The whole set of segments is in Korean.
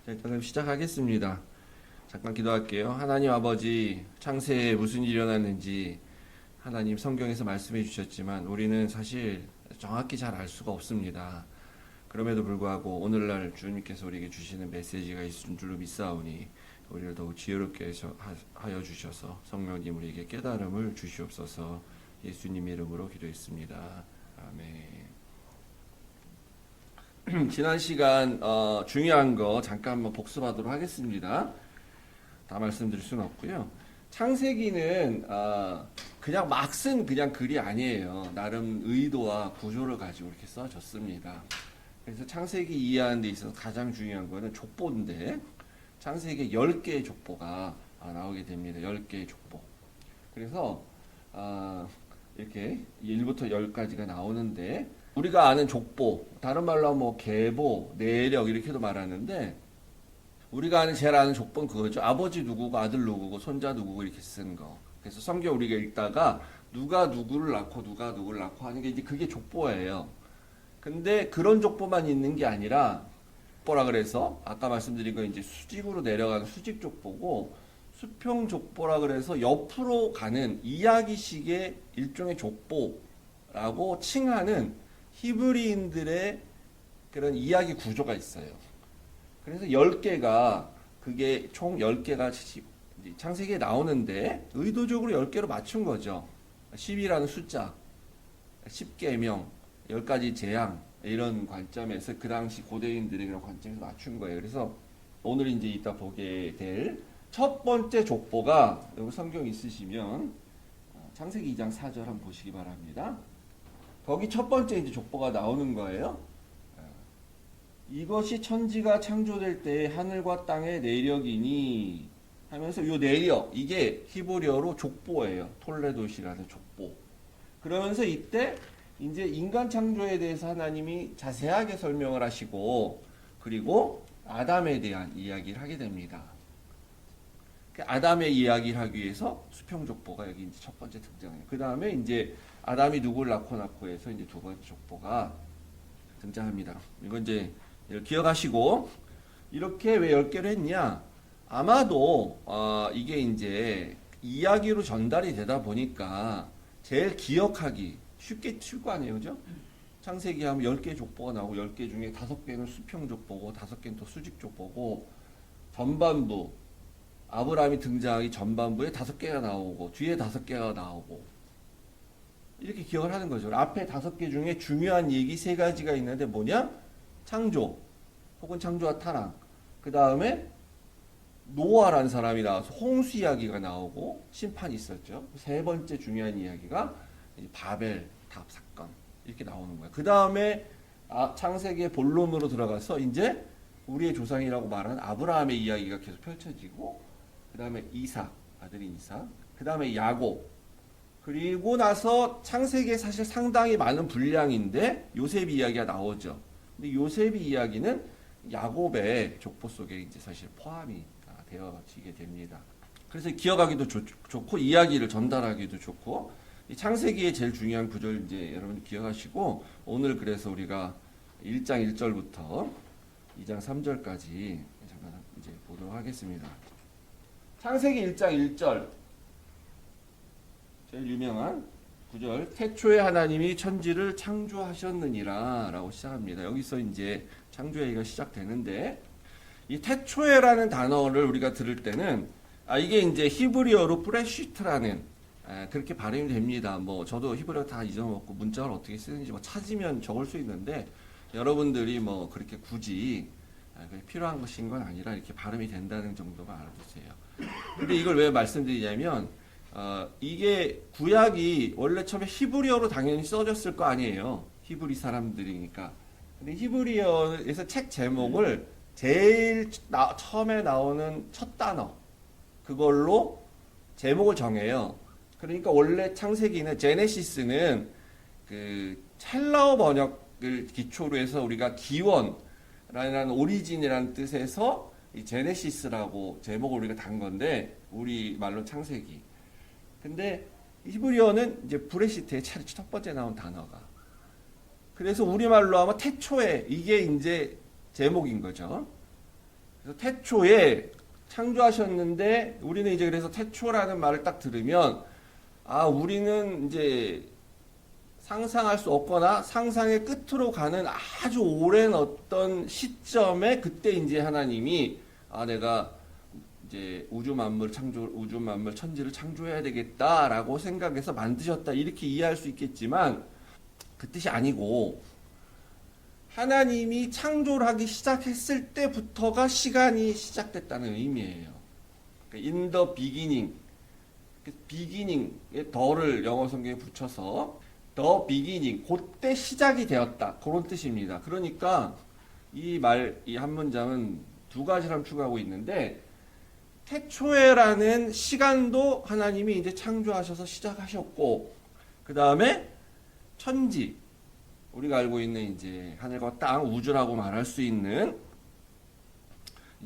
자, 일단 그럼 시작하겠습니다. 잠깐 기도할게요. 하나님 아버지, 창세에 무슨 일이 일어났는지 하나님 성경에서 말씀해 주셨지만 우리는 사실 정확히 잘 알 수가 없습니다. 그럼에도 불구하고 오늘날 주님께서 우리에게 주시는 메시지가 있을 줄로 믿사오니 우리를 더욱 지혜롭게 하여 주셔서 성령님 우리에게 깨달음을 주시옵소서. 예수님 이름으로 기도했습니다. 아멘. 지난 시간 중요한 거 잠깐 한번 복습하도록 하겠습니다. 다 말씀드릴 수는 없고요. 창세기는 그냥 막 쓴 그냥 글이 아니에요. 나름 의도와 구조를 가지고 이렇게 써졌습니다. 그래서 창세기 이해하는 데 있어서 가장 중요한 거는 족보인데 창세기에 10개의 족보가 나오게 됩니다. 10개의 족보. 그래서 이렇게 1부터 10까지가 나오는데 우리가 아는 족보, 다른 말로 하면 뭐 계보, 내력 이렇게도 말하는데 우리가 제일 아는 족보는 그거죠. 아버지 누구고 아들 누구고 손자 누구고 이렇게 쓴 거. 그래서 성경 우리가 읽다가 누가 누구를 낳고 누가 누구를 낳고 하는 게 이제 그게 족보예요. 근데 그런 족보만 있는 게 아니라 족보라 그래서 아까 말씀드린 거 이제 수직으로 내려가는 수직 족보고 수평 족보라 그래서 옆으로 가는 이야기식의 일종의 족보라고 칭하는 히브리인들의 그런 이야기 구조가 있어요. 그래서 10개가 그게 총 10개가 창세기에 나오는데 의도적으로 10개로 맞춘 거죠. 10이라는 숫자, 10계명, 10가지 재앙 이런 관점에서 그 당시 고대인들의 그런 관점에서 맞춘 거예요. 그래서 오늘 이제 이따 보게 될 첫 번째 족보가 여기 성경 있으시면 창세기 2장 4절 한번 보시기 바랍니다. 거기 첫 번째 이제 족보가 나오는 거예요. 이것이 천지가 창조될 때의 하늘과 땅의 내력이니 하면서 이 내력 이게 히브리어로 족보예요. 톨레도시라는 족보. 그러면서 이때 이제 인간 창조에 대해서 하나님이 자세하게 설명을 하시고 그리고 아담에 대한 이야기를 하게 됩니다. 아담의 이야기를 하기 위해서 수평족보가 여기 이제 첫 번째 등장해요. 그 다음에 이제 아담이 누구를 낳고 해서 이제 두 번째 족보가 등장합니다. 이건 이제 기억하시고 이렇게 왜 10개로 했냐? 아마도 이게 이제 이야기로 전달이 되다 보니까 제일 기억하기 쉽고 아니에요, 그죠? 창세기 하면 10개 족보가 나오고 10개 중에 5개는 수평 족보고 5개는 또 수직 족보고 전반부 아브라함이 등장하기 전반부에 5개가 나오고 뒤에 5개가 나오고 이렇게 기억을 하는 거죠. 앞에 5개 중에 중요한 얘기 3가지가 있는데 뭐냐? 창조 혹은 창조와 타락. 그 다음에 노아라는 사람이 나와서 홍수 이야기가 나오고 심판이 있었죠. 세 번째 중요한 이야기가 바벨 답 사건 이렇게 나오는 거예요. 그 다음에 창세기의 본론으로 들어가서 이제 우리의 조상이라고 말하는 아브라함의 이야기가 계속 펼쳐지고 그 다음에 이삭, 아들인 이삭, 그 다음에 야곱, 그리고 나서 창세기에 사실 상당히 많은 분량인데 요셉 이야기가 나오죠. 근데 요셉 이야기는 야곱의 족보 속에 이제 사실 포함이 되어지게 됩니다. 그래서 기억하기도 좋고 이야기를 전달하기도 좋고 이 창세기의 제일 중요한 구절 이제 여러분 기억하시고 오늘 그래서 우리가 1장 1절부터 2장 3절까지 잠깐 이제 보도록 하겠습니다. 창세기 1장 1절 제일 유명한 구절 태초에 하나님이 천지를 창조하셨느니라 라고 시작합니다. 여기서 이제 창조 얘기가 시작되는데 이 태초에라는 단어를 우리가 들을 때는 이게 이제 히브리어로 프레시트라는 그렇게 발음이 됩니다. 뭐 저도 히브리어 다 잊어먹고 문자를 어떻게 쓰는지 뭐 찾으면 적을 수 있는데 여러분들이 뭐 그렇게 굳이 필요한 것인 건 아니라 이렇게 발음이 된다는 정도만 알아두세요. 근데 이걸 왜 말씀드리냐면 이게 구약이 원래 처음에 히브리어로 당연히 써졌을 거 아니에요. 히브리 사람들이니까. 근데 히브리어에서 책 제목을 제일 처음에 나오는 첫 단어 그걸로 제목을 정해요. 그러니까 원래 창세기는 제네시스는 그 헬라어 번역을 기초로 해서 우리가 기원이라는 오리진이라는 뜻에서 이 제네시스라고 제목을 우리가 단 건데 우리 말로 창세기. 근데 히브리어는 이제 브레시트의 첫 번째 나온 단어가. 그래서 우리말로 하면 태초에 이게 이제 제목인 거죠. 그래서 태초에 창조하셨는데 우리는 이제 그래서 태초라는 말을 딱 들으면 우리는 이제 상상할 수 없거나 상상의 끝으로 가는 아주 오랜 어떤 시점에 그때 이제 하나님이 내가 이제 우주 만물 천지를 창조해야 되겠다라고 생각해서 만드셨다 이렇게 이해할 수 있겠지만 그 뜻이 아니고 하나님이 창조를 하기 시작했을 때부터가 시간이 시작됐다는 의미예요. In the beginning, beginning의 더를 영어 성경에 붙여서 the beginning, 그때 시작이 되었다 그런 뜻입니다. 그러니까 이 한 문장은 두 가지를 추구하고 있는데 태초에라는 시간도 하나님이 이제 창조하셔서 시작하셨고 그 다음에 천지 우리가 알고 있는 이제 하늘과 땅 우주라고 말할 수 있는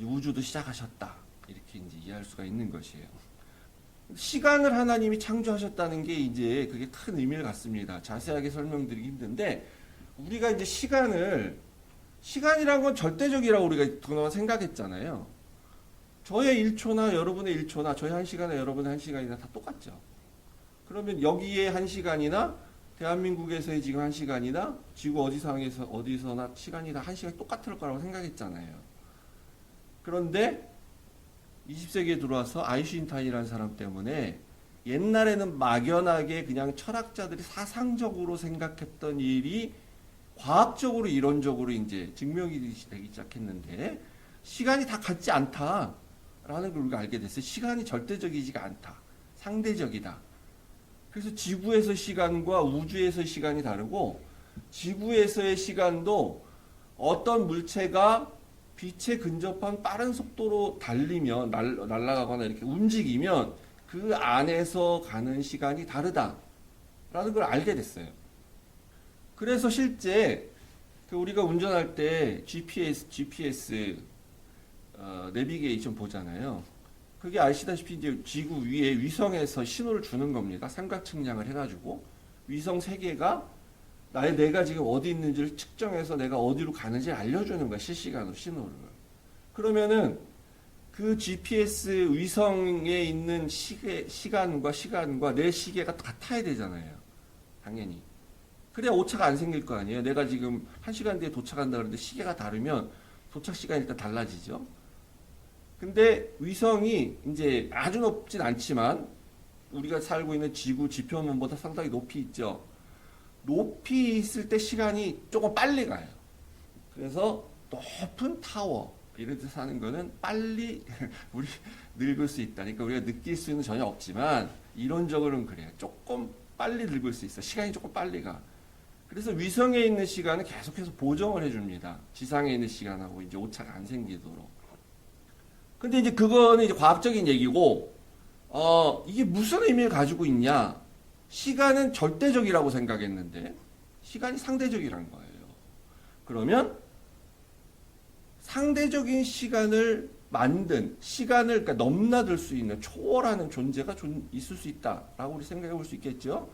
우주도 시작하셨다 이렇게 이제 이해할 수가 있는 것이에요. 시간을 하나님이 창조하셨다는 게 이제 그게 큰 의미를 갖습니다. 자세하게 설명드리기 힘든데 우리가 이제 시간이란 건 절대적이라고 우리가 그동안 생각했잖아요. 저의 1초나 여러분의 1초나 저의 1시간이나 여러분의 1시간이나 다 똑같죠. 그러면 여기에 1시간이나 대한민국에서의 지금 1시간이나 지구 어디서나 시간이 다 1시간이 똑같을 거라고 생각했잖아요. 그런데 20세기에 들어와서 아인슈타인이라는 사람 때문에 옛날에는 막연하게 그냥 철학자들이 사상적으로 생각했던 일이 과학적으로 이론적으로 이제 증명이 되기 시작했는데 시간이 다 같지 않다라는 걸 우리가 알게 됐어요. 시간이 절대적이지가 않다. 상대적이다. 그래서 지구에서의 시간과 우주에서의 시간이 다르고 지구에서의 시간도 어떤 물체가 빛에 근접한 빠른 속도로 달리면 날아가거나 이렇게 움직이면 그 안에서 가는 시간이 다르다라는 걸 알게 됐어요. 그래서 실제 우리가 운전할 때 GPS 내비게이션 보잖아요. 그게 아시다시피 이제 지구 위에 위성에서 신호를 주는 겁니다. 삼각 측량을 해가지고 위성 3개가 내가 지금 어디 있는지를 측정해서 내가 어디로 가는지 알려주는 거야. 실시간으로 신호를. 그러면은 그 GPS 위성에 있는 시간과 내 시계가 같아야 되잖아요. 당연히. 그래야 오차가 안 생길 거 아니에요. 내가 지금 1시간 뒤에 도착한다 그러는데 시계가 다르면 도착 시간이 일단 달라지죠. 근데 위성이 이제 아주 높진 않지만 우리가 살고 있는 지구 지표면보다 상당히 높이 있죠. 높이 있을 때 시간이 조금 빨리 가요. 그래서 높은 타워 이런 데 사는 거는 빨리 우리 늙을 수 있다. 그러니까 우리가 느낄 수는 전혀 없지만 이론적으로는 그래요. 조금 빨리 늙을 수 있어. 시간이 조금 빨리 가. 그래서 위성에 있는 시간은 계속해서 보정을 해줍니다. 지상에 있는 시간하고 이제 오차가 안 생기도록. 근데 이제 그거는 이제 과학적인 얘기고, 이게 무슨 의미를 가지고 있냐? 시간은 절대적이라고 생각했는데, 시간이 상대적이란 거예요. 그러면, 상대적인 시간을 만든, 시간을 그러니까 넘나들 수 있는, 초월하는 존재가 있을 수 있다라고 우리 생각해 볼 수 있겠죠?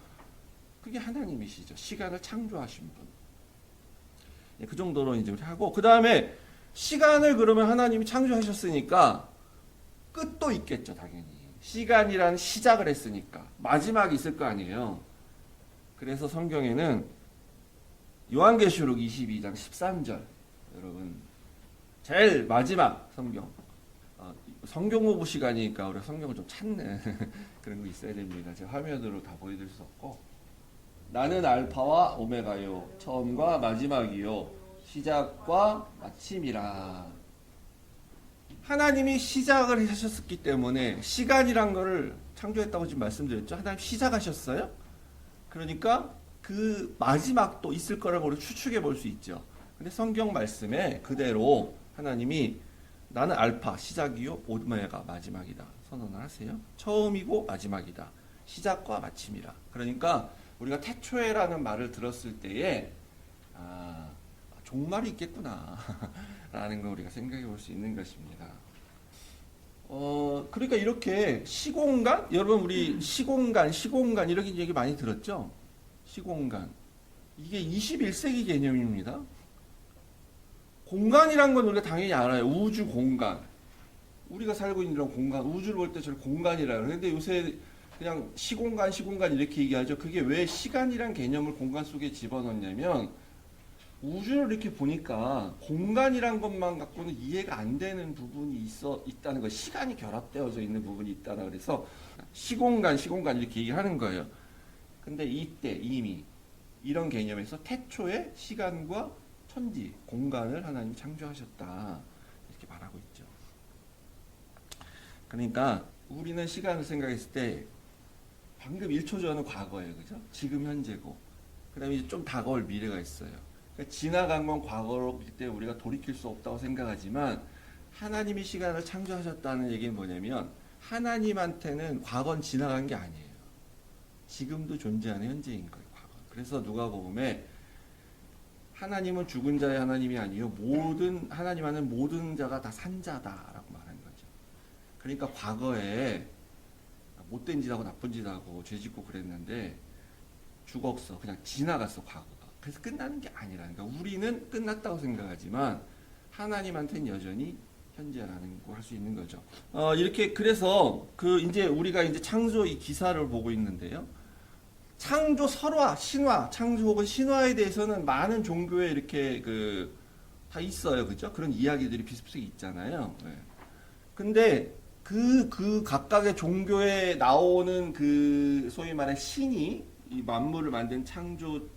그게 하나님이시죠. 시간을 창조하신 분. 그 정도로 이제 우리 하고, 그 다음에, 시간을 그러면 하나님이 창조하셨으니까 끝도 있겠죠, 당연히. 시간이라는 시작을 했으니까. 마지막이 있을 거 아니에요. 그래서 성경에는 요한계시록 22장 13절. 여러분, 제일 마지막 성경. 성경 공부 시간이니까 우리가 성경을 좀 찾는 그런 거 있어야 됩니다. 제가 화면으로 다 보여드릴 수 없고. 나는 알파와 오메가요. 처음과 마지막이요. 시작과 마침이라. 하나님이 시작을 하셨기 때문에 시간이란 거를 창조했다고 지금 말씀드렸죠. 하나님 시작하셨어요. 그러니까 그 마지막도 있을 거라고 우리 추측해 볼 수 있죠. 근데 성경 말씀에 그대로 하나님이 나는 알파 시작이요 오메가 마지막이다 선언을 하세요. 처음이고 마지막이다. 시작과 마침이라. 그러니까 우리가 태초에라는 말을 들었을 때에 종말이 있겠구나 라는 걸 우리가 생각해 볼 수 있는 것입니다. 그러니까 이렇게 시공간, 여러분 우리 시공간 이렇게 얘기 많이 들었죠? 시공간. 이게 21세기 개념입니다. 공간이란 건 우리가 당연히 알아요. 우주 공간. 우리가 살고 있는 이런 공간, 우주를 볼 때 저를 공간이라 그래요. 근데 요새 그냥 시공간, 시공간 이렇게 얘기하죠. 그게 왜 시간이란 개념을 공간 속에 집어넣냐면 우주를 이렇게 보니까 공간이란 것만 갖고는 이해가 안 되는 부분이 있다는 거, 시간이 결합되어져 있는 부분이 있다라 그래서 시공간, 시공간 이렇게 얘기하는 거예요. 근데 이때 이미 이런 개념에서 태초에 시간과 천지, 공간을 하나님이 창조하셨다 이렇게 말하고 있죠. 그러니까 우리는 시간을 생각했을 때 방금 1초 전은 과거예요, 그죠? 지금 현재고, 그다음에 이제 좀 다가올 미래가 있어요. 그러니까 지나간 건 과거로기 때문에 우리가 돌이킬 수 없다고 생각하지만 하나님이 시간을 창조하셨다는 얘기는 뭐냐면 하나님한테는 과거는 지나간 게 아니에요. 지금도 존재하는 현재인 거예요, 과거. 그래서 누가복음에 하나님은 죽은 자의 하나님이 아니요 하나님 안에 모든 자가 다 산자다라고 말하는 거죠. 그러니까 과거에 못된 짓하고 나쁜 짓하고 죄짓고 그랬는데 죽었어. 그냥 지나갔어, 과거가. 그래서 끝나는 게 아니라는 거야. 우리는 끝났다고 생각하지만 하나님한테는 여전히 현재라는 걸 할 수 있는 거죠. 이렇게 그래서 이제 우리가 이제 창조 이 기사를 보고 있는데요. 창조 설화, 신화, 창조 혹은 신화에 대해서는 많은 종교에 이렇게 다 있어요, 그죠? 그런 이야기들이 비슷비슷하게 있잖아요. 네. 근데 그 각각의 종교에 나오는 소위 말해 신이 이 만물을 만든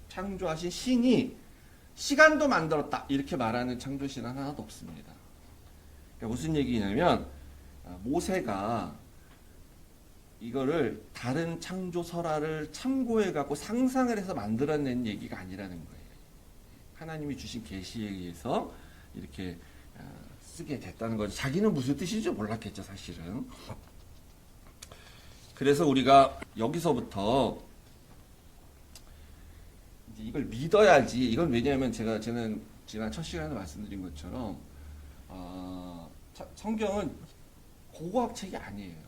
창조하신 신이 시간도 만들었다 이렇게 말하는 창조신 하나도 없습니다. 그러니까 무슨 얘기냐면 모세가 이거를 다른 창조 설화를 참고해 갖고 상상을 해서 만들어낸 얘기가 아니라는 거예요. 하나님이 주신 계시에 의해서 이렇게 쓰게 됐다는 거죠. 자기는 무슨 뜻인지 몰랐겠죠, 사실은. 그래서 우리가 여기서부터 이제 이걸 믿어야지. 이건 왜냐하면 저는 지난 첫 시간에 말씀드린 것처럼 성경은 고고학책이 아니에요.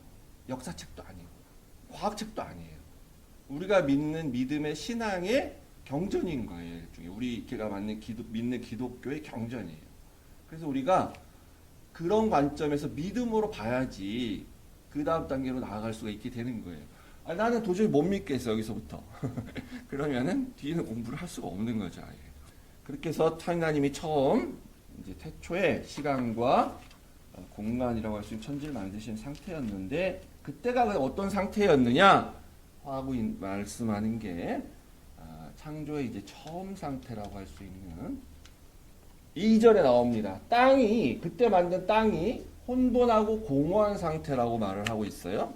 역사책도 아니고 과학책도 아니에요. 우리가 믿는 믿음의 신앙의 경전인 거예요. 우리가 믿는 기독교의 경전이에요. 그래서 우리가 그런 관점에서 믿음으로 봐야지 그 다음 단계로 나아갈 수가 있게 되는 거예요. 나는 도저히 못 믿겠어, 여기서부터. 그러면은 뒤에는 공부를 할 수가 없는 거죠. 아예. 그렇게 해서 하나님이 처음 이제 태초에 시간과 공간이라고 할 수 있는 천지를 만드신 상태였는데 그때가 어떤 상태였느냐 하고 말씀하는 게 창조의 이제 처음 상태라고 할 수 있는 2절에 나옵니다. 그때 만든 땅이 혼돈하고 공허한 상태라고 말을 하고 있어요.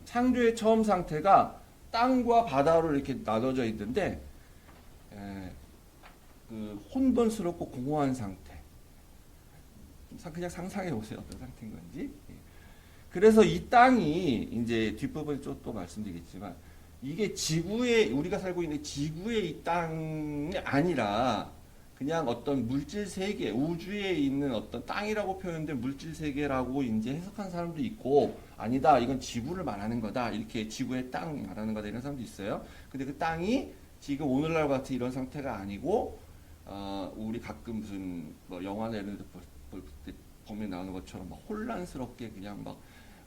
창조의 처음 상태가 땅과 바다로 이렇게 나눠져 있는데 혼돈스럽고 공허한 상태. 그냥 상상해 보세요. 어떤 상태인 건지. 그래서 이 땅이 이제 뒷부분에 또 말씀드리겠지만 이게 우리가 살고 있는 지구의 이 땅이 아니라 그냥 어떤 물질 세계, 우주에 있는 어떤 땅이라고 표현된 물질 세계라고 이제 해석한 사람도 있고, 아니다, 이건 지구를 말하는 거다, 이렇게 지구의 땅 말하는 거다, 이런 사람도 있어요. 근데 그 땅이 지금 오늘날 같은 이런 상태가 아니고, 우리 가끔 무슨 영화나 이런 데 볼 때 보면 나오는 것처럼 막 혼란스럽게 그냥 막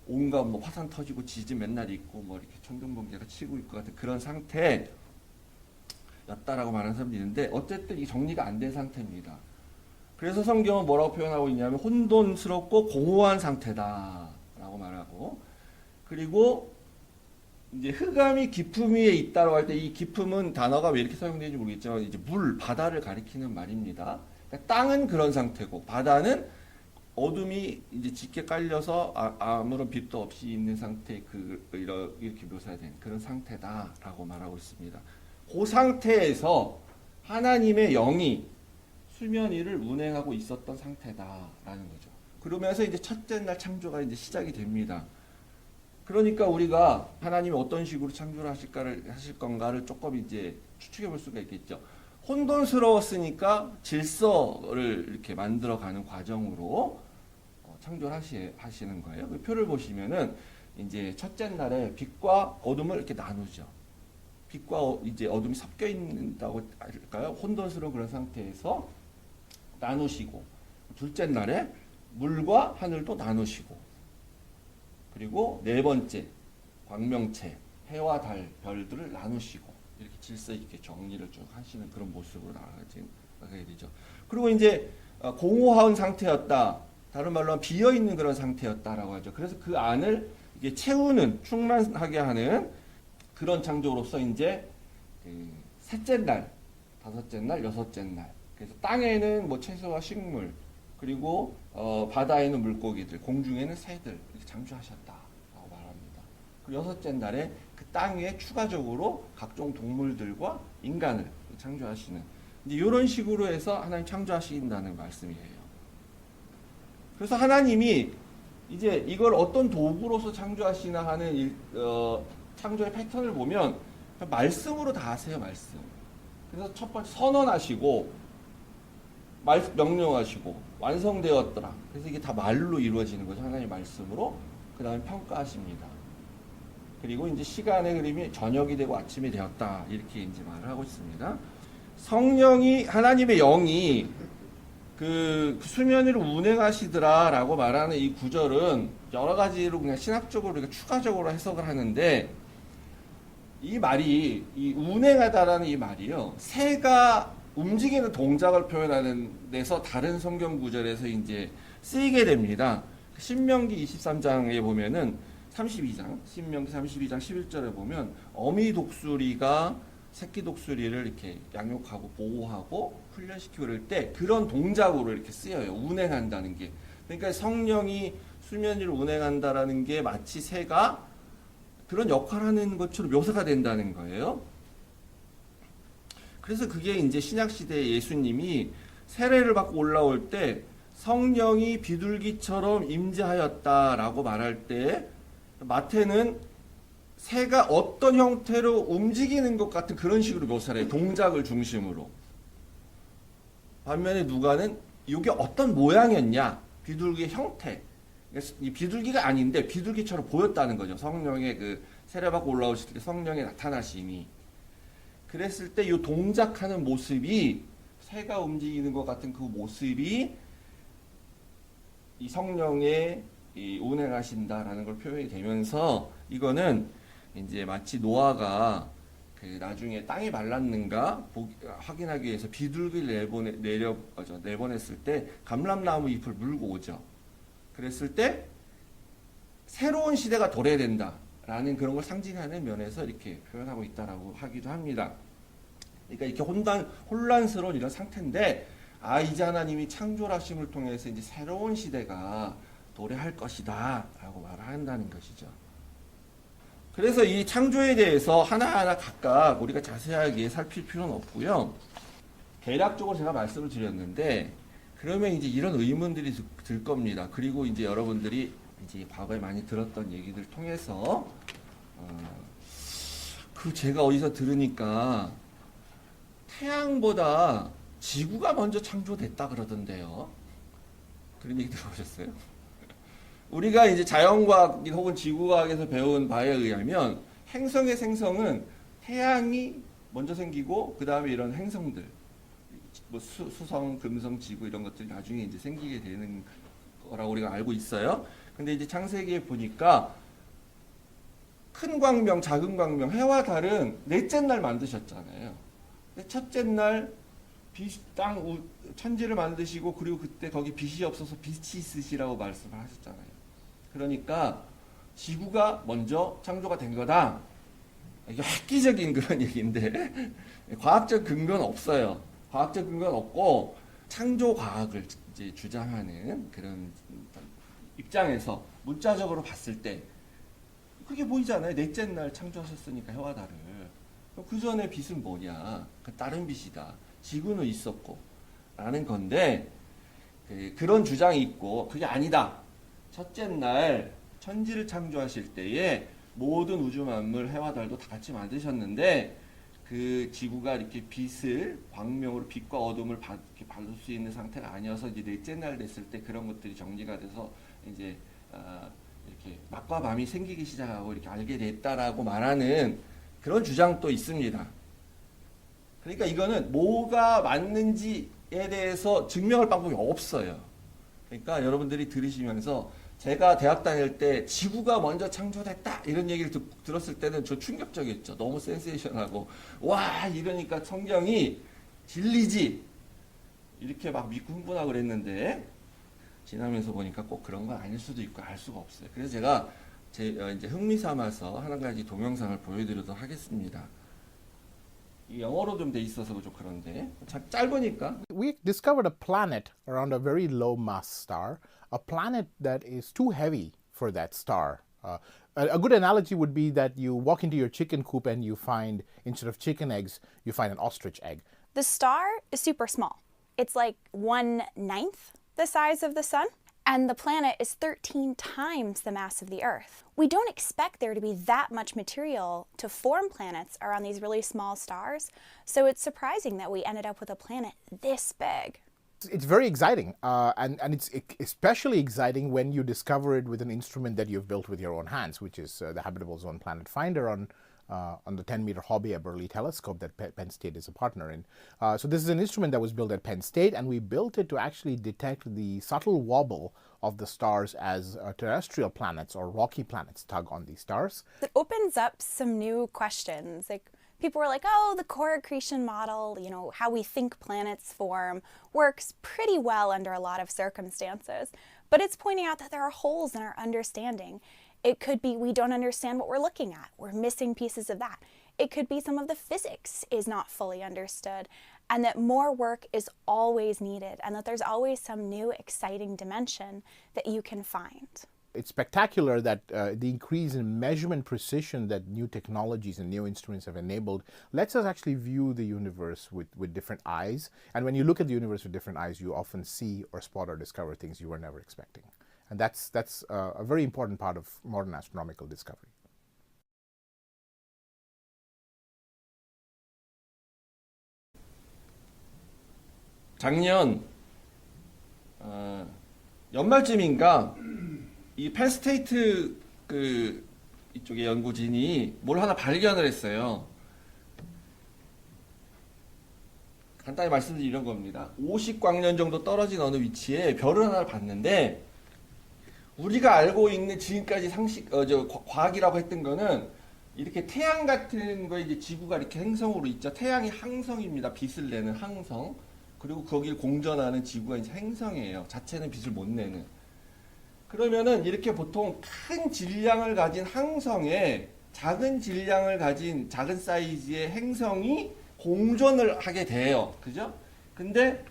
온갖 화산 터지고 지진 맨날 있고 이렇게 천둥번개가 치고 있고 같은 그런 상태. 였다라고 말하는 사람도 있는데 어쨌든 이 정리가 안 된 상태입니다. 그래서 성경은 뭐라고 표현하고 있냐면 혼돈스럽고 공허한 상태다라고 말하고, 그리고 이제 흑암이 깊음 위에 있다고 할 때 이 깊음은 단어가 왜 이렇게 사용되는지 모르겠지만 이제 바다를 가리키는 말입니다. 그러니까 땅은 그런 상태고 바다는 어둠이 이제 짙게 깔려서 아무런 빛도 없이 있는 상태, 이렇게 묘사된 그런 상태다라고 말하고 있습니다. 그 상태에서 하나님의 영이 수면 위를 운행하고 있었던 상태다라는 거죠. 그러면서 이제 첫째 날 창조가 이제 시작이 됩니다. 그러니까 우리가 하나님이 어떤 식으로 창조를 하실 건가를 조금 이제 추측해 볼 수가 있겠죠. 혼돈스러웠으니까 질서를 이렇게 만들어가는 과정으로 창조를 하시는 거예요. 그 표를 보시면은 이제 첫째 날에 빛과 어둠을 이렇게 나누죠. 빛과 이제 어둠이 섞여 있다고 할까요? 혼돈스러운 그런 상태에서 나누시고, 둘째 날에 물과 하늘도 나누시고, 그리고 네 번째 광명체, 해와 달, 별들을 나누시고, 이렇게 질서 있게 정리를 쭉 하시는 그런 모습으로 나가게 되죠. 그리고 이제 공허한 상태였다. 다른 말로 하면 비어 있는 그런 상태였다라고 하죠. 그래서 그 안을 이게 채우는, 충만하게 하는 그런 창조로서 이제 그 셋째 날, 다섯째 날, 여섯째 날. 그래서 땅에는 뭐 채소와 식물, 그리고 바다에는 물고기들, 공중에는 새들 이렇게 창조하셨다라고 말합니다. 그리고 여섯째 날에 그 땅 위에 추가적으로 각종 동물들과 인간을 창조하시는 이제 이런 식으로 해서 하나님 창조하신다는 말씀이에요. 그래서 하나님이 이제 이걸 어떤 도구로서 창조하시나 하는 창조의 패턴을 보면 말씀으로 다 하세요, 말씀. 그래서 첫 번째 선언하시고 명령하시고 완성되었더라. 그래서 이게 다 말로 이루어지는 거죠. 하나님의 말씀으로. 그 다음에 평가하십니다. 그리고 이제 시간의 흐름이 저녁이 되고 아침이 되었다. 이렇게 이제 말을 하고 있습니다. 성령이, 하나님의 영이 그 수면 위를 운행하시더라라고 말하는 이 구절은 여러 가지로 그냥 신학적으로 우리가 추가적으로 해석을 하는데, 이 말이, 이 운행하다라는 이 말이요, 새가 움직이는 동작을 표현하는 데서 다른 성경 구절에서 이제 쓰이게 됩니다. 신명기 23장에 보면은 32장, 신명기 32장 11절에 보면 어미 독수리가 새끼 독수리를 이렇게 양육하고 보호하고 훈련시키고 그럴 때 그런 동작으로 이렇게 쓰여요. 운행한다는 게. 그러니까 성령이 수면 위를 운행한다라는 게 마치 새가 그런 역할을 하는 것처럼 묘사가 된다는 거예요. 그래서 그게 이제 신약시대에 예수님이 세례를 받고 올라올 때 성령이 비둘기처럼 임재하였다라고 말할 때 마태는 새가 어떤 형태로 움직이는 것 같은 그런 식으로 묘사를 해요. 동작을 중심으로. 반면에 누가는 이게 어떤 모양이었냐, 비둘기의 형태. 이 비둘기가 아닌데 비둘기처럼 보였다는 거죠. 성령의 그 세례받고 올라오실 때 성령의 나타나심이. 그랬을 때 이 동작하는 모습이, 새가 움직이는 것 같은 그 모습이 이 성령의 이 운행하신다라는 걸 표현이 되면서, 이거는 이제 마치 노아가 그 나중에 땅이 말랐는가 확인하기 위해서 비둘기를 내보냈을 때 감람나무 잎을 물고 오죠. 그랬을 때 새로운 시대가 도래된다라는 그런 걸 상징하는 면에서 이렇게 표현하고 있다라고 하기도 합니다. 그러니까 이렇게 혼란스러운 이런 상태인데, 이제 하나님이 창조하심을 통해서 이제 새로운 시대가 도래할 것이다 라고 말을 한다는 것이죠. 그래서 이 창조에 대해서 하나하나 각각 우리가 자세하게 살필 필요는 없고요. 대략적으로 제가 말씀을 드렸는데, 그러면 이제 이런 의문들이 들 겁니다. 그리고 이제 여러분들이 이제 과거에 많이 들었던 얘기들 통해서 제가 어디서 들으니까 태양보다 지구가 먼저 창조됐다 그러던데요. 그런 얘기 들어보셨어요? 우리가 이제 자연과학 혹은 지구과학에서 배운 바에 의하면 행성의 생성은 태양이 먼저 생기고 그 다음에 이런 행성들, 뭐 수성, 금성, 지구 이런 것들이 나중에 이제 생기게 되는 거라고 우리가 알고 있어요. 근데 이제 창세기에 보니까 큰 광명, 작은 광명, 해와 달은 넷째 날 만드셨잖아요. 첫째 날 천지를 만드시고, 그리고 그때 거기 빛이 없어서 빛이 있으시라고 말씀을 하셨잖아요. 그러니까 지구가 먼저 창조가 된 거다. 이게 획기적인 그런 얘기인데 과학적 근거는 없어요. 과학적 근거는 없고 창조 과학을 이제 주장하는 그런 입장에서 문자적으로 봤을 때 그게 보이잖아요. 넷째 날 창조하셨으니까 해와 달을. 그 전에 빛은 뭐냐? 그 다른 빛이다. 지구는 있었고 라는 건데, 그런 주장이 있고 그게 아니다. 첫째 날 천지를 창조하실 때에 모든 우주 만물, 해와 달도 다 같이 만드셨는데, 그 지구가 이렇게 빛을, 광명으로 빛과 어둠을 받을 수 있는 상태가 아니어서 이제 넷째 날 됐을 때 그런 것들이 정리가 돼서 이제 이렇게 낮과 밤이 생기기 시작하고 이렇게 알게 됐다라고 말하는 그런 주장도 있습니다. 그러니까 이거는 뭐가 맞는지에 대해서 증명할 방법이 없어요. 그러니까 여러분들이 들으시면서 제가 대학 다닐 때 지구가 먼저 창조됐다 이런 얘기를 들었을 때는 저 충격적이었죠. 너무 센세이션하고 와 이러니까 성경이 진리지 이렇게 막 믿고 흥분하고 그랬는데 지나면서 보니까 꼭 그런 건 아닐 수도 있고 알 수가 없어요. 그래서 제가 이제 흥미 삼아서 한 가지 동영상을 보여드리도록 하겠습니다. 이 영어로 좀 돼 있어서 좀 그런데 짧으니까. We discovered a planet around a very low mass star, a planet that is too heavy for that star. A good analogy would be that you walk into your chicken coop and you find, instead of chicken eggs, you find an ostrich egg. The star is super small. It's like 1/9 the size of the sun, and the planet is 13 times the mass of the Earth. We don't expect there to be that much material to form planets around these really small stars, so it's surprising that we ended up with a planet this big. It's very exciting, and it's especially exciting when you discover it with an instrument that you've built with your own hands, which is the Habitable Zone Planet Finder on the 10-meter Hobby Eberly telescope that Penn State is a partner in. So this is an instrument that was built at Penn State, and we built it to actually detect the subtle wobble of the stars as terrestrial planets or rocky planets tug on these stars. It opens up some new questions. Like, people were like, oh, the core accretion model, how we think planets form, works pretty well under a lot of circumstances. But it's pointing out that there are holes in our understanding. It could be we don't understand what we're looking at. We're missing pieces of that. It could be some of the physics is not fully understood, and that more work is always needed, and that there's always some new exciting dimension that you can find. It's spectacular that the increase in measurement precision that new technologies and new instruments have enabled lets us actually view the universe with different eyes. And when you look at the universe with different eyes, you often see or spot or discover things you were never expecting. And that's a very important part of modern astronomical discovery. 작년 연말쯤인가 이 펜스테이트 이쪽의 연구진이 뭘 하나 발견을 했어요. 간단히 말씀드리면 이런 겁니다. 50광년 정도 떨어진 어느 위치에 별을 하나를 봤는데 우리가 알고 있는 지금까지 과학이라고 했던 거는 이렇게 태양 같은 거에 이제 지구가 이렇게 행성으로 있죠. 태양이 항성입니다. 빛을 내는 항성. 그리고 거기를 공전하는 지구가 이제 행성이에요. 자체는 빛을 못 내는. 그러면은 이렇게 보통 큰 질량을 가진 항성에 작은 질량을 가진 작은 사이즈의 행성이 공전을 하게 돼요. 그죠? 근데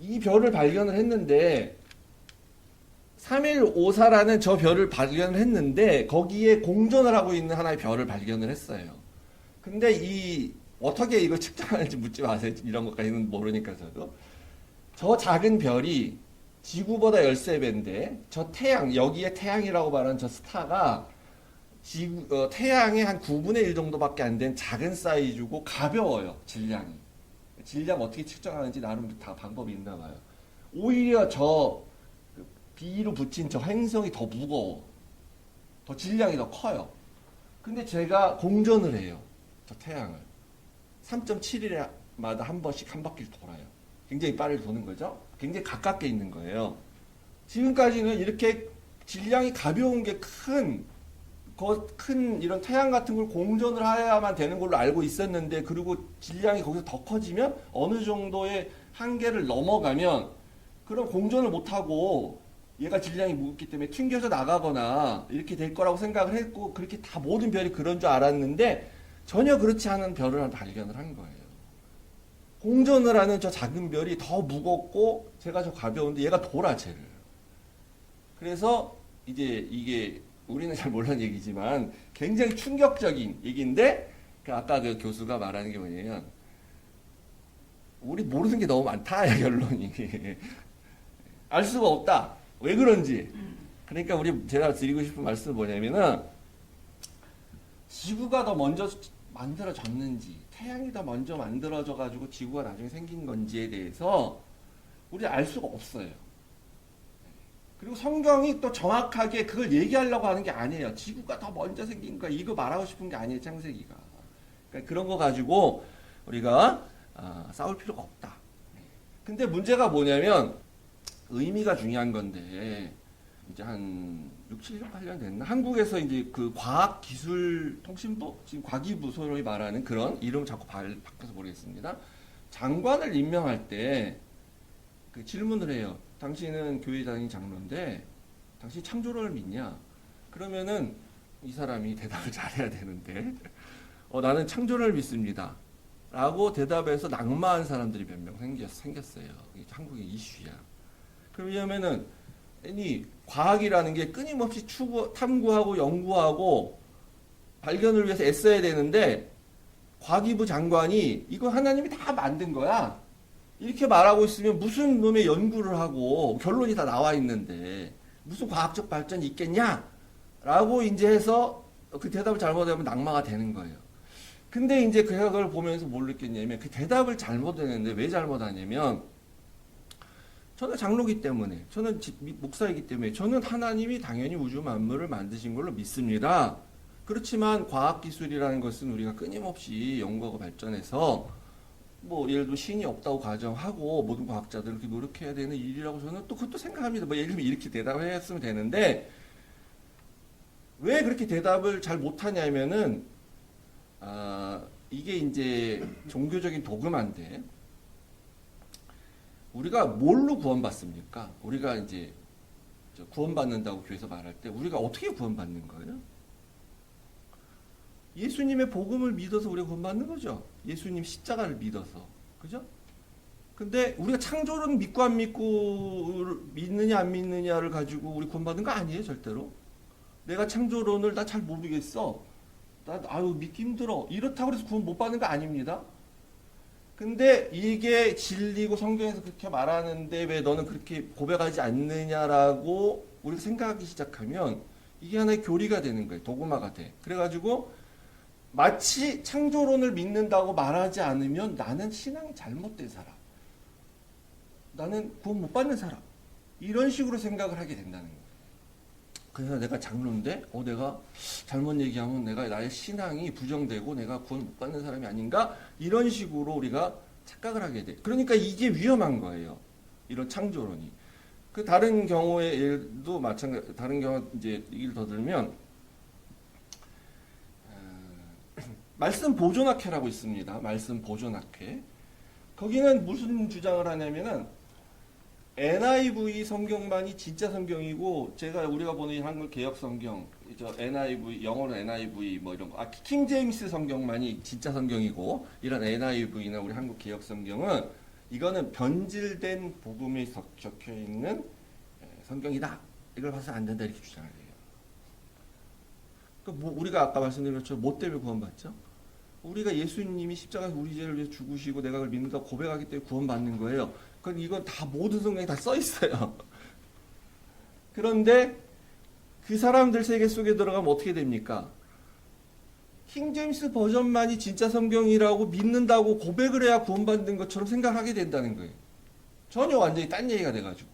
이 별을 발견을 했는데 3154라는 저 별을 발견을 했는데 거기에 공전을 하고 있는 하나의 별을 발견을 했어요. 근데 어떻게 이걸 측정하는지 묻지 마세요. 이런 것까지는 모르니까 저도. 저 작은 별이 지구보다 13배인데 저 태양, 여기에 태양이라고 말하는 저 스타가 태양의 한 9분의 1 정도밖에 안 된 작은 사이즈고 가벼워요. 질량이. 질량 어떻게 측정하는지 나름 다 방법이 있나 봐요. 오히려 저 B로 붙인 저 행성이 더 무거워. 더 질량이 더 커요. 근데 제가 공전을 해요. 저 태양을. 3.7일마다 한 번씩 한 바퀴를 돌아요. 굉장히 빠르게 도는 거죠. 굉장히 가깝게 있는 거예요. 지금까지는 이렇게 질량이 가벼운 게 큰 이런 태양 같은 걸 공전을 해야만 되는 걸로 알고 있었는데, 그리고 질량이 거기서 더 커지면 어느 정도의 한계를 넘어가면 그런 공전을 못하고 얘가 질량이 무겁기 때문에 튕겨져 나가거나 이렇게 될 거라고 생각을 했고, 그렇게 다 모든 별이 그런 줄 알았는데 전혀 그렇지 않은 별을 발견을 한 거예요. 공전을 하는 저 작은 별이 더 무겁고 제가 저 가벼운데 얘가 돌아 쟤를. 그래서 이제 이게 우리는 잘 모르는 얘기지만 굉장히 충격적인 얘기인데, 아까 그 교수가 말하는 게 뭐냐면 우리 모르는 게 너무 많다 결론이. 알 수가 없다. 왜 그런지. 그러니까 제가 드리고 싶은 말씀은 뭐냐면은 지구가 더 먼저 만들어졌는지 태양이 더 먼저 만들어져 가지고 지구가 나중에 생긴 건지에 대해서 우리 알 수가 없어요. 그리고 성경이 또 정확하게 그걸 얘기하려고 하는 게 아니에요. 지구가 더 먼저 생긴 거야. 이거 말하고 싶은 게 아니에요. 창세기가. 그러니까 그런 거 가지고 우리가 싸울 필요가 없다. 근데 문제가 뭐냐면 의미가 중요한 건데 이제 한 6, 7년, 8년 됐나? 한국에서 이제 그 과학기술통신부 지금 과기부 소위 말하는 그런 이름 자꾸 바꿔서 모르겠습니다. 장관을 임명할 때 그 질문을 해요. 당신은 교회 다니는 장로인데 당신 창조론을 믿냐? 그러면은 이 사람이 대답을 잘해야 되는데 나는 창조론을 믿습니다. 라고 대답해서 낙마한 사람들이 몇 명 생겼어요. 이게 한국의 이슈야. 왜냐면은 아니 과학이라는 게 끊임없이 탐구하고 연구하고 발견을 위해서 애써야 되는데 과기부 장관이 이거 하나님이 다 만든 거야. 이렇게 말하고 있으면 무슨 놈의 연구를 하고 결론이 다 나와 있는데 무슨 과학적 발전이 있겠냐? 라고 이제 해서 그 대답을 잘못하면 낙마가 되는 거예요. 근데 이제 그걸 보면서 뭘 느꼈냐면 그 대답을 잘못했는데 왜 잘못하냐면 저는 장로기 때문에 저는 목사이기 때문에 저는 하나님이 당연히 우주 만물을 만드신 걸로 믿습니다. 그렇지만 과학기술이라는 것은 우리가 끊임없이 연구하고 발전해서 뭐 예를 들어 신이 없다고 가정하고 모든 과학자들은 그렇게 노력해야 되는 일이라고 저는 또 그것도 생각합니다. 뭐 예를 들면 이렇게 대답을 했으면 되는데 왜 그렇게 대답을 잘 못하냐면은 이게 이제 종교적인 도그마인데 우리가 뭘로 구원받습니까? 우리가 이제 구원받는다고 교회에서 말할 때 우리가 어떻게 구원받는 거예요? 예수님의 복음을 믿어서 우리가 구원받는 거죠. 예수님 십자가를 믿어서. 그죠? 근데 우리가 창조론 믿고 안 믿고 믿느냐 안 믿느냐를 가지고 우리 구원받는 거 아니에요, 절대로. 내가 창조론을 나 잘 모르겠어. 믿기 힘들어. 이렇다고 해서 구원 못 받는 거 아닙니다. 근데 이게 진리고 성경에서 그렇게 말하는데 왜 너는 그렇게 고백하지 않느냐라고 우리가 생각하기 시작하면 이게 하나의 교리가 되는 거예요. 도구마가 돼. 그래가지고 마치 창조론을 믿는다고 말하지 않으면 나는 신앙이 잘못된 사람. 나는 구원 못 받는 사람. 이런 식으로 생각을 하게 된다는 거예요. 그래서 내가 장로인데 내가 잘못 얘기하면 내가 나의 신앙이 부정되고 내가 구원 못 받는 사람이 아닌가? 이런 식으로 우리가 착각을 하게 돼. 그러니까 이게 위험한 거예요. 이런 창조론이. 그 다른 경우의 예도 마찬가지. 다른 경우 이제 얘기를 더 들면 말씀 보존학회라고 있습니다. 말씀 보존학회. 거기는 무슨 주장을 하냐면은 NIV 성경만이 진짜 성경이고 우리가 보는 한글 개역 성경, NIV 영어로 NIV 뭐 이런 거, 킹 제임스 성경만이 진짜 성경이고 이런 NIV나 우리 한국 개역 성경은 이거는 변질된 복음이 적혀 있는 성경이다. 이걸 봐서 안 된다 이렇게 주장을 해요. 그 우리가 아까 말씀드린 것처럼 뭐 때문에 구원받죠? 우리가 예수님이 십자가에서 우리 죄를 위해 죽으시고 내가 그걸 믿는다고 고백하기 때문에 구원받는 거예요. 그건 이건 다 모든 성경에 다 써 있어요. 그런데 그 사람들 세계 속에 들어가면 어떻게 됩니까? 킹제임스 버전만이 진짜 성경이라고 믿는다고 고백을 해야 구원받는 것처럼 생각하게 된다는 거예요. 전혀 완전히 딴 얘기가 돼가지고.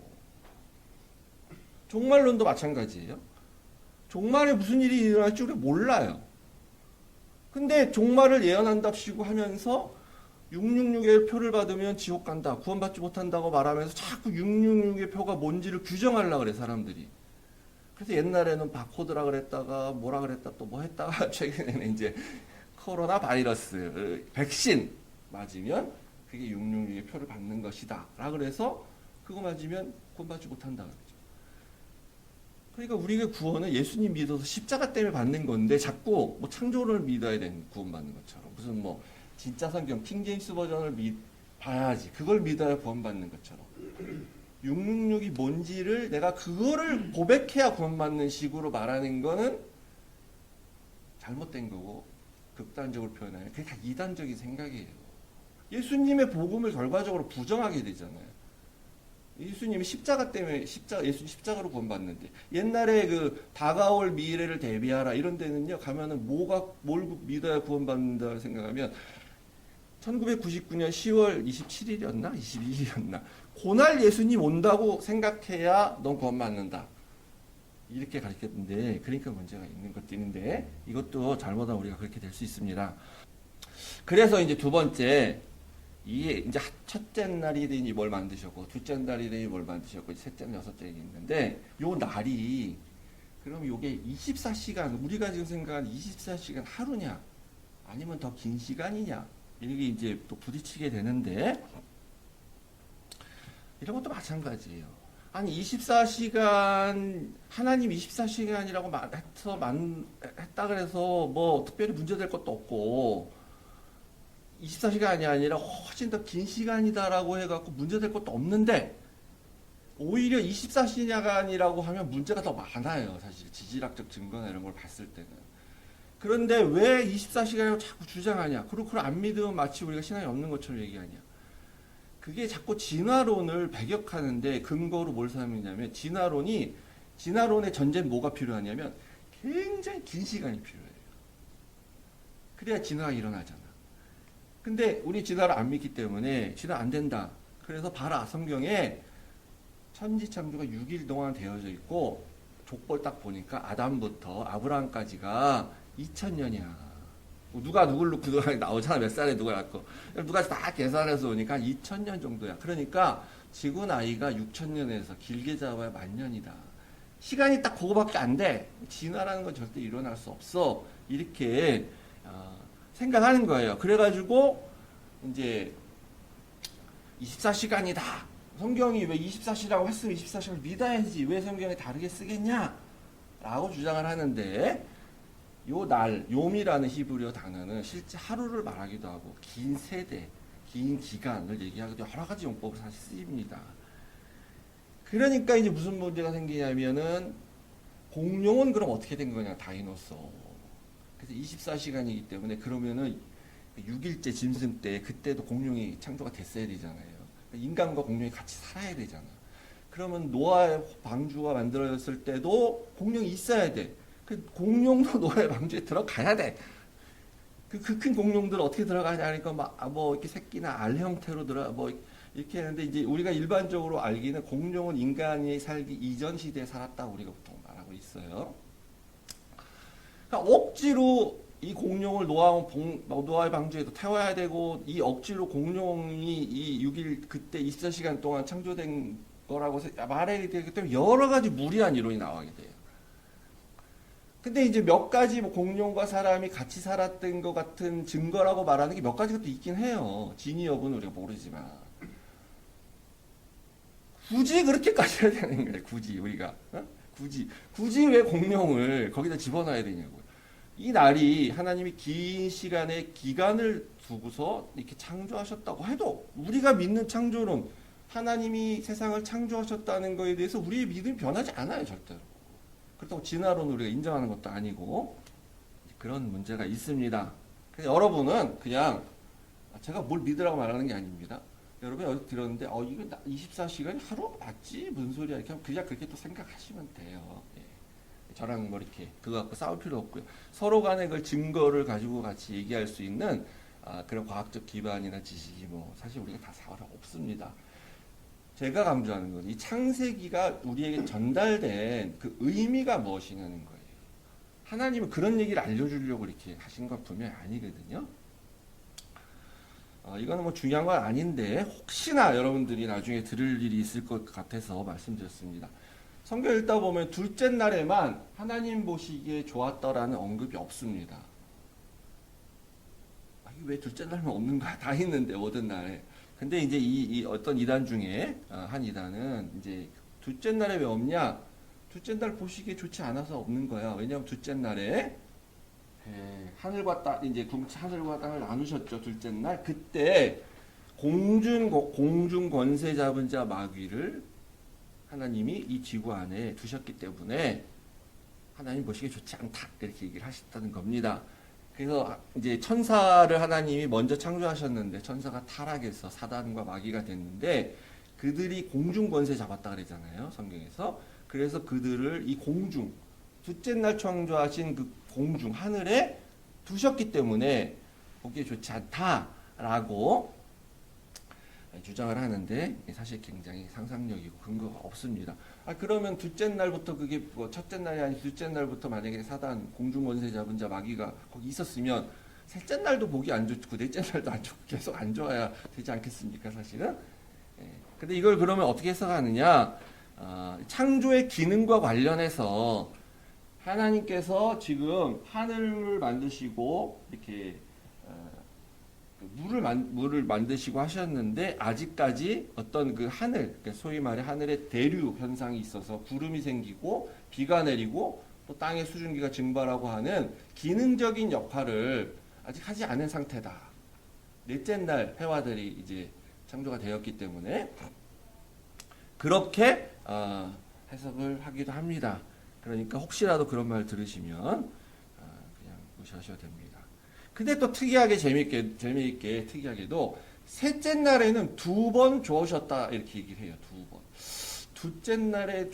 종말론도 마찬가지예요. 종말에 무슨 일이 일어날지 우리가 몰라요. 근데 종말을 예언한답시고 하면서 666의 표를 받으면 지옥 간다, 구원받지 못한다고 말하면서 자꾸 666의 표가 뭔지를 규정하려고 그래, 사람들이. 그래서 옛날에는 바코드라 그랬다가 뭐라 그랬다 또 뭐 했다가 최근에는 이제 코로나 바이러스 백신 맞으면 그게 666의 표를 받는 것이다 라 그래서 그거 맞으면 구원받지 못한다 그러죠. 그러니까 우리가 구원은 예수님 믿어서 십자가 때문에 받는 건데 자꾸 뭐 창조론을 믿어야 되는 구원받는 것처럼 무슨 뭐 진짜 성경 킹제임스 버전을 봐야지 그걸 믿어야 구원받는 것처럼 666이 뭔지를 내가 그거를 고백해야 구원받는 식으로 말하는 거는 잘못된 거고 극단적으로 표현하면 그게 다 이단적인 생각이에요. 예수님의 복음을 결과적으로 부정하게 되잖아요. 예수님이 십자가 때문에 예수님 십자가로 구원받는데 옛날에 그 다가올 미래를 대비하라 이런 데는요 가면은 뭘 믿어야 구원받는다 생각하면 1999년 10월 27일이었나 22일이었나 그날 예수님 온다고 생각해야 넌 구원받는다 이렇게 가르쳤는데 그러니까 문제가 있는 것들인데 이것도 잘못하면 우리가 그렇게 될 수 있습니다. 그래서 이제 두 번째 이게 이제 첫째 날이 되니 뭘 만드셨고, 둘째 날이 되니 뭘 만드셨고, 셋째 날, 여섯째 있는데, 요 날이, 그럼 요게 24시간, 우리가 지금 생각하는 24시간 하루냐, 아니면 더 긴 시간이냐, 이게 이제 또 부딪히게 되는데, 이런 것도 마찬가지예요. 아니, 24시간, 하나님 24시간이라고 했다 그래서 뭐 특별히 문제될 것도 없고, 24시간이 아니라 훨씬 더 긴 시간이다라고 해갖고 문제될 것도 없는데, 오히려 24시간이라고 하면 문제가 더 많아요. 사실 지질학적 증거나 이런 걸 봤을 때는. 그런데 왜 24시간이라고 자꾸 주장하냐? 그걸 안 믿으면 마치 우리가 신앙이 없는 것처럼 얘기하냐? 그게 자꾸 진화론을 배격하는데 근거로 뭘 삼느냐면, 진화론의 전제는 뭐가 필요하냐면 굉장히 긴 시간이 필요해요. 그래야 진화가 일어나잖아. 근데 우리 진화를 안 믿기 때문에 진화 안 된다. 그래서 봐라, 성경에 천지창조가 6일 동안 되어져 있고, 족벌 딱 보니까 아담부터 아브라함까지가 2000년이야. 누가 누굴 놓고 나오잖아. 몇 살에 누가 낳고. 누가 다 계산해서 오니까 2000년 정도야. 그러니까 지구 나이가 6000년에서 길게 잡아야 10,000년이다. 시간이 딱 그거밖에 안 돼. 진화라는 건 절대 일어날 수 없어. 이렇게 생각하는 거예요. 그래가지고 이제 24시간이다. 성경이 왜 24시라고 했으면 24시간을 믿어야지. 왜 성경에 다르게 쓰겠냐? 라고 주장을 하는데, 요 날, 요미라는 히브리어 단어는 실제 하루를 말하기도 하고, 긴 세대, 긴 기간을 얘기하기도 여러 가지 용법을 사실 쓰입니다. 그러니까 이제 무슨 문제가 생기냐면은, 공룡은 그럼 어떻게 된 거냐, 다이노소. 그래서 24시간이기 때문에 그러면은 6일째 짐승 때 그때도 공룡이 창조가 됐어야 되잖아요. 인간과 공룡이 같이 살아야 되잖아. 그러면 노아의 방주가 만들어졌을 때도 공룡이 있어야 돼. 그 공룡도 노아의 방주에 들어가야 돼. 그 큰 공룡들 어떻게 들어가냐 하니까 뭐 이렇게 새끼나 알 형태로 뭐 이렇게 했는데, 이제 우리가 일반적으로 알기는 공룡은 인간이 살기 이전 시대에 살았다고 우리가 보통 말하고 있어요. 그러니까 억지로 이 공룡을 노아의 방주에도 태워야 되고, 이 억지로 공룡이 이 6일 그때 24시간 동안 창조된 거라고 말해야 되기 때문에 여러 가지 무리한 이론이 나오게 돼요. 근데 이제 몇 가지 뭐 공룡과 사람이 같이 살았던 것 같은 증거라고 말하는 게 몇 가지가 또 있긴 해요. 진위 여부는 우리가 모르지만. 굳이 그렇게까지 해야 되는 거예요. 굳이 우리가. 굳이 왜 공룡을 거기다 집어넣어야 되냐고요. 이 날이 하나님이 긴 시간의 기간을 두고서 이렇게 창조하셨다고 해도, 우리가 믿는 창조론, 하나님이 세상을 창조하셨다는 것에 대해서 우리의 믿음이 변하지 않아요, 절대로. 그렇다고 진화론을 우리가 인정하는 것도 아니고, 그런 문제가 있습니다. 그래서 여러분은 그냥, 제가 뭘 믿으라고 말하는 게 아닙니다. 여러분이 어디 들었는데, 이거 24시간이 하루 맞지? 무슨 소리야? 이렇게 하면 그냥 그렇게 또 생각하시면 돼요. 예. 저랑 뭐 이렇게 그거 갖고 싸울 필요 없고요. 서로 간의 그 증거를 가지고 같이 얘기할 수 있는 그런 과학적 기반이나 지식이 뭐 사실 우리가 다 사활 없습니다. 제가 강조하는 건 이 창세기가 우리에게 전달된 그 의미가 무엇이냐는 거예요. 하나님은 그런 얘기를 알려주려고 이렇게 하신 건 분명히 아니거든요. 이거는 뭐 중요한 건 아닌데, 혹시나 여러분들이 나중에 들을 일이 있을 것 같아서 말씀드렸습니다. 성경 읽다 보면 둘째 날에만 하나님 보시기에 좋았더라는 언급이 없습니다. 이게 왜 둘째 날만 없는가? 다 있는데, 모든 날에. 근데 이제 이 어떤 이단 중에, 한 이단은 이제 둘째 날에 왜 없냐? 둘째 날 보시기에 좋지 않아서 없는 거야. 왜냐하면 둘째 날에 하늘과 땅, 이제 하늘과 땅을 나누셨죠. 둘째 날. 그때 공중 권세 잡은 자 마귀를 하나님이 이 지구 안에 두셨기 때문에 하나님 보시기에 좋지 않다. 이렇게 얘기를 하셨다는 겁니다. 그래서 이제 천사를 하나님이 먼저 창조하셨는데, 천사가 타락해서 사단과 마귀가 됐는데, 그들이 공중 권세 잡았다 그러잖아요. 성경에서. 그래서 그들을 이 공중, 둘째 날 창조하신 그 공중, 하늘에 두셨기 때문에 보기에 좋지 않다라고 주장을 하는데, 사실 굉장히 상상력이고 근거가 없습니다. 그러면 둘째 날부터 그게 뭐 첫째 날이 아니고 둘째 날부터 만약에 사단 공중 권세 잡은 자 마귀가 거기 있었으면 셋째 날도 보기 안 좋고 넷째 날도 안 좋고 계속 안 좋아야 되지 않겠습니까, 사실은? 예. 근데 이걸 그러면 어떻게 해석하느냐? 창조의 기능과 관련해서 하나님께서 지금 하늘을 만드시고 이렇게 물을 만드시고 하셨는데 아직까지 어떤 그 하늘, 그러니까 소위 말해 하늘의 대류 현상이 있어서 구름이 생기고 비가 내리고 또 땅의 수증기가 증발하고 하는 기능적인 역할을 아직 하지 않은 상태다. 넷째 날 해와들이 이제 창조가 되었기 때문에 그렇게 해석을 하기도 합니다. 그러니까 혹시라도 그런 말 들으시면 그냥 무시하셔도 됩니다. 근데 또 특이하게 재미있게 특이하게도 셋째 날에는 2번 좋으셨다 이렇게 얘기를 해요. 2번. 둘째 날에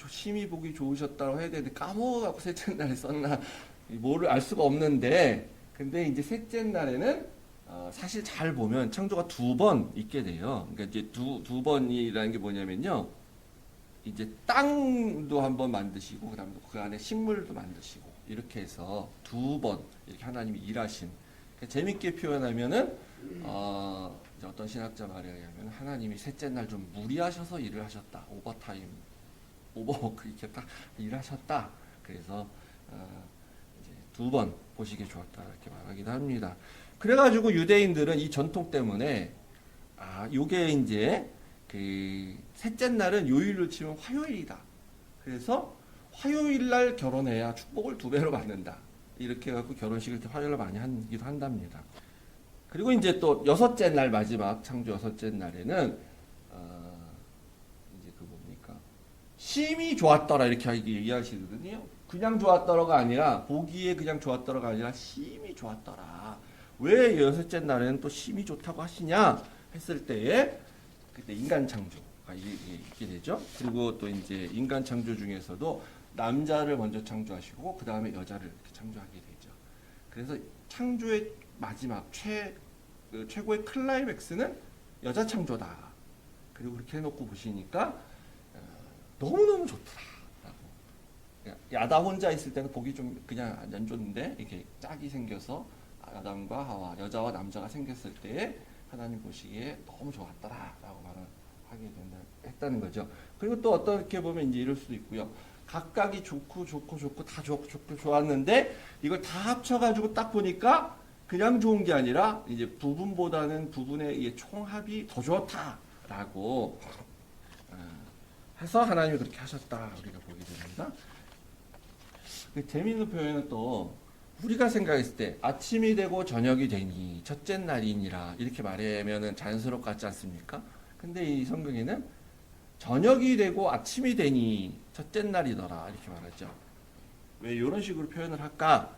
심히 보기 좋으셨다고 해야 되는데 까먹어갖고 셋째 날에 썼나 뭐를 알 수가 없는데 근데 이제 셋째 날에는 사실 잘 보면 창조가 2번 있게 돼요. 그러니까 이제 두 번이라는 게 뭐냐면요. 이제 땅도 한번 만드시고 그다음에 그 안에 식물도 만드시고 이렇게 해서 2번 이렇게 하나님이 일하신 그러니까 재밌게 표현하면은 이제 어떤 신학자 말에 의하면 하나님이 셋째 날 좀 무리하셔서 일을 하셨다. 오버워크 이렇게 딱 일하셨다. 그래서 이제 2번 보시기에 좋았다 이렇게 말하기도 합니다. 그래가지고 유대인들은 이 전통 때문에 요게 이제 그 셋째 날은 요일로 치면 화요일이다. 그래서 화요일 날 결혼해야 축복을 2배로 받는다. 이렇게 해갖고 결혼식을 화요일 날 많이 하기도 한답니다. 그리고 이제 또 여섯째 날 마지막 창조 여섯째 날에는 이제 그 뭡니까 심히 좋았더라 이렇게 얘기하시거든요. 그냥 좋았더라가 아니라 보기에 그냥 좋았더라가 아니라 심히 좋았더라. 왜 여섯째 날에는 또 심히 좋다고 하시냐 했을 때에 그때 인간 창조가 있게 되죠. 그리고 또 이제 인간 창조 중에서도 남자를 먼저 창조하시고 그 다음에 여자를 이렇게 창조하게 되죠. 그래서 창조의 마지막 최고의 클라이맥스는 여자 창조다. 그리고 그렇게 해놓고 보시니까 너무너무 좋더라. 야다 혼자 있을 때는 보기 좀 그냥 안 좋은데 이렇게 짝이 생겨서 아담과 하와 여자와 남자가 생겼을 때 하나님 보시기에 너무 좋았더라라고 말을 하게 했다는 거죠. 그리고 또 어떻게 보면 이제 이럴 수도 있고요. 각각이 좋고 다 좋고 좋았는데 이걸 다 합쳐가지고 딱 보니까 그냥 좋은 게 아니라 이제 부분보다는 부분의 총합이 더 좋다라고 해서 하나님이 그렇게 하셨다 우리가 보게 됩니다. 재미있는 표현은 또 우리가 생각했을 때 아침이 되고 저녁이 되니 첫째 날이니라 이렇게 말하면은 자연스럽 같지 않습니까? 근데 이 성경에는 저녁이 되고 아침이 되니 첫째 날이더라 이렇게 말하죠. 왜 이런 식으로 표현을 할까?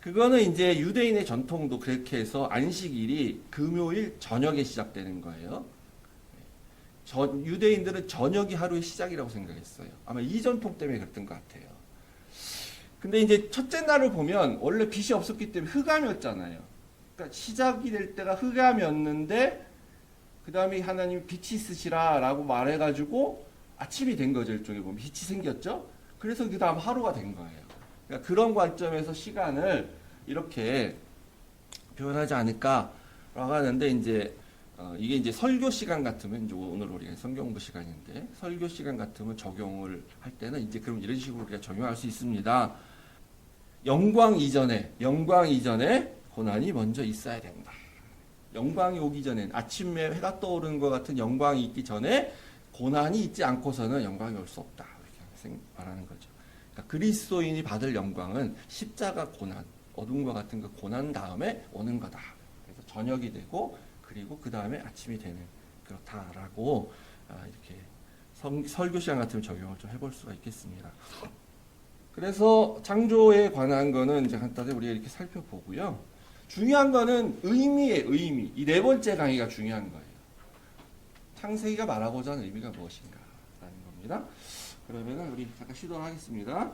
그거는 이제 유대인의 전통도 그렇게 해서 안식일이 금요일 저녁에 시작되는 거예요. 유대인들은 저녁이 하루의 시작이라고 생각했어요. 아마 이 전통 때문에 그랬던 것 같아요. 근데 이제 첫째 날을 보면 원래 빛이 없었기 때문에 흑암이었잖아요. 그러니까 시작이 될 때가 흑암이었는데 그 다음에 하나님이 빛이 있으시라 라고 말해가지고 아침이 된 거죠. 일종의 보면 빛이 생겼죠. 그래서 그 다음 하루가 된 거예요. 그러니까 그런 관점에서 시간을 이렇게 표현하지 않을까라고 하는데 이제 이게 이제 설교 시간 같으면 이제 오늘 우리가 성경 공부 시간인데 설교 시간 같으면 적용을 할 때는 이제 그럼 이런 식으로 우리가 적용할 수 있습니다. 영광 이전에 고난이 먼저 있어야 된다. 영광이 오기 전에 아침에 해가 떠오르는 것 같은 영광이 있기 전에 고난이 있지 않고서는 영광이 올 수 없다. 이렇게 말하는 거죠. 그러니까 그리스도인이 받을 영광은 십자가 고난, 어둠과 같은 그 고난 다음에 오는 거다. 그래서 저녁이 되고 그리고 그 다음에 아침이 되는 그렇다라고 이렇게 설교 시간 같으면 적용을 좀 해볼 수가 있겠습니다. 그래서 창조에 관한 거는 이제 간단히 우리가 이렇게 살펴보고요. 중요한 거는 의미의 의미. 이 네 번째 강의가 중요한 거예요. 창세기가 말하고자 하는 의미가 무엇인가 라는 겁니다. 그러면은 우리 잠깐 시도를 하겠습니다.